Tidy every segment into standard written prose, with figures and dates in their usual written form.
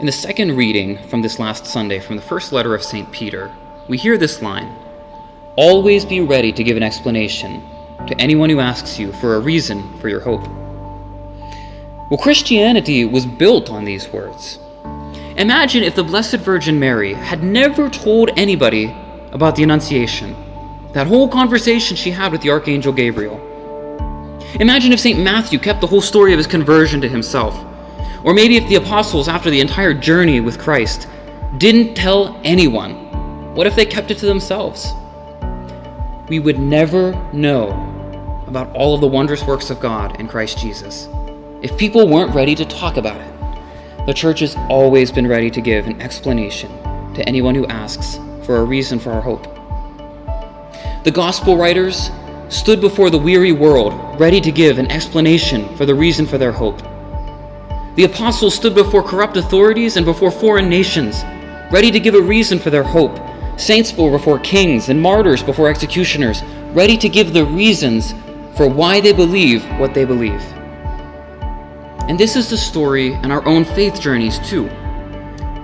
In the second reading from this last Sunday from the first letter of St. Peter, we hear this line, "Always be ready to give an explanation to anyone who asks you for a reason for your hope." Well, Christianity was built on these words. Imagine if the Blessed Virgin Mary had never told anybody about the Annunciation, that whole conversation she had with the Archangel Gabriel. Imagine if St. Matthew kept the whole story of his conversion to himself. Or maybe if the apostles, after the entire journey with Christ, didn't tell anyone. What if they kept it to themselves? We would never know about all of the wondrous works of God in Christ Jesus if people weren't ready to talk about it. The Church has always been ready to give an explanation to anyone who asks for a reason for our hope. The Gospel writers stood before the weary world, ready to give an explanation for the reason for their hope. The apostles stood before corrupt authorities and before foreign nations, ready to give a reason for their hope. Saints were before kings and martyrs before executioners, ready to give the reasons for why they believe what they believe. And this is the story in our own faith journeys too.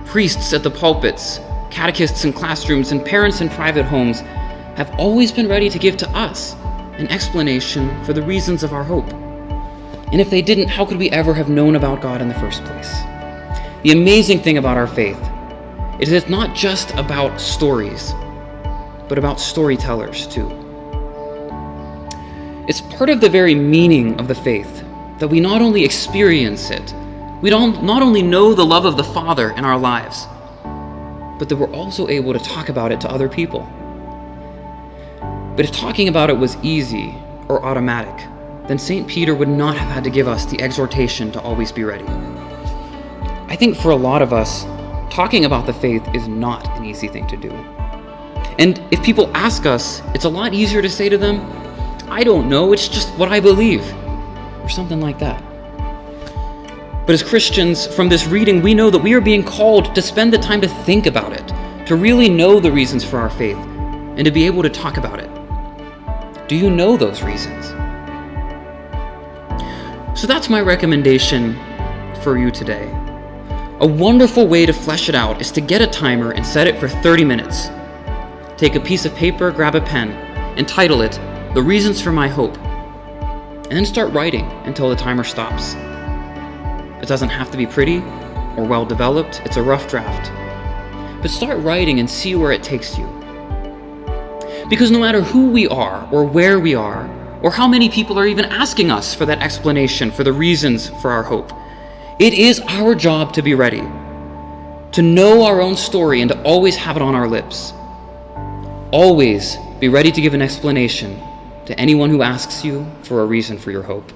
Priests at the pulpits, catechists in classrooms, and parents in private homes have always been ready to give to us an explanation for the reasons of our hope. And if they didn't, how could we ever have known about God in the first place? The amazing thing about our faith is it's not just about stories, but about storytellers too. It's part of the very meaning of the faith that we not only experience it, we not only know the love of the Father in our lives, but that we're also able to talk about it to other people. But if talking about it was easy or automatic, then St. Peter would not have had to give us the exhortation to always be ready. I think for a lot of us, talking about the faith is not an easy thing to do. And if people ask us, it's a lot easier to say to them, "I don't know, it's just what I believe," or something like that. But as Christians, from this reading, we know that we are being called to spend the time to think about it, to really know the reasons for our faith, and to be able to talk about it. Do you know those reasons? So that's my recommendation for you today. A wonderful way to flesh it out is to get a timer and set it for 30 minutes. Take a piece of paper, grab a pen, and title it, "The Reasons for My Hope," and then start writing until the timer stops. It doesn't have to be pretty or well developed, it's a rough draft. But start writing and see where it takes you. Because no matter who we are or where we are, or how many people are even asking us for that explanation for the reasons for our hope, it is our job to be ready, to know our own story and to always have it on our lips. Always be ready to give an explanation to anyone who asks you for a reason for your hope.